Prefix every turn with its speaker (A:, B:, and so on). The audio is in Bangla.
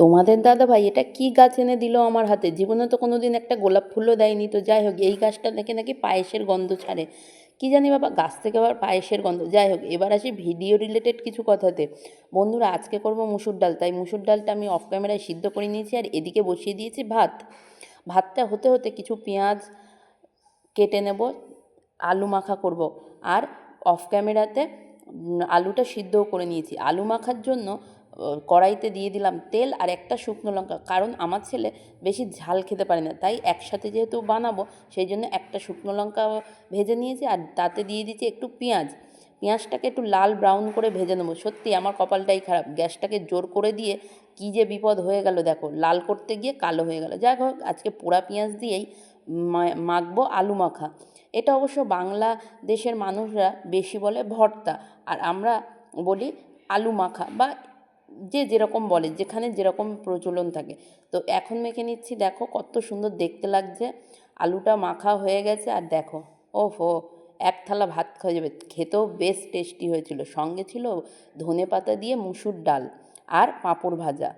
A: তোমাদের দাদাভাই এটা কী গাছ এনে দিল আমার হাতে, জীবনে তো কোনো দিন একটা গোলাপ ফুলও দেয়নি। তো যাই হোক, এই গাছটা থেকে নাকি পায়েসের গন্ধ ছাড়ে, কী জানি বাবা, গাছ থেকে আবার পায়েসের গন্ধ। যাই হোক, এবার আসি ভিডিও রিলেটেড কিছু কথাতে। বন্ধুরা, আজকে করব মুসুর ডাল, তাই মুসুর ডালটা আমি অফ ক্যামেরায় সিদ্ধ করে নিয়েছি আর এদিকে বসিয়ে দিয়েছি ভাত। ভাতটা হতে হতে কিছু পেঁয়াজ কেটে নেব, আলু মাখা করব। আর অফ ক্যামেরাতে আলুটা সিদ্ধও করে নিয়েছি। আলু মাখার জন্য কড়াইতে দিয়ে দিলাম তেল আর একটা শুকনো লঙ্কা, কারণ আমার ছেলে বেশি ঝাল খেতে পারে না, তাই একসাথে যেহেতু বানাবো সেই জন্য একটা শুকনো লঙ্কা ভেজে নিয়েছি আর তাতে দিয়ে দিচ্ছি একটু পেঁয়াজ। পেঁয়াজটাকে একটু লাল ব্রাউন করে ভেজে নেবো। সত্যি আমার কপালটাই খারাপ, গ্যাসটাকে জোর করে দিয়ে কী যে বিপদ হয়ে গেল, দেখো লাল করতে গিয়ে কালো হয়ে গেল। যাই হোক, আজকে পোড়া পেঁয়াজ দিয়েই মাখবো আলু মাখা। এটা অবশ্য বাংলাদেশের মানুষরা বেশি বলে ভর্তা, আর আমরা বলি আলু মাখা, বা যে যেরকম বলে, যেখানে যেরকম প্রচলন থাকে। তো এখন মেখে নিচ্ছি, দেখো কত সুন্দর দেখতে লাগছে। আলুটা মাখা হয়ে গেছে আর দেখো, ওহো, এক থালা ভাত খাওয়া যাবে। খেতেও বেশ টেস্টি হয়েছিল, সঙ্গে ছিল ধনেপাতা দিয়ে মুসুর ডাল আর পাঁপড় ভাজা।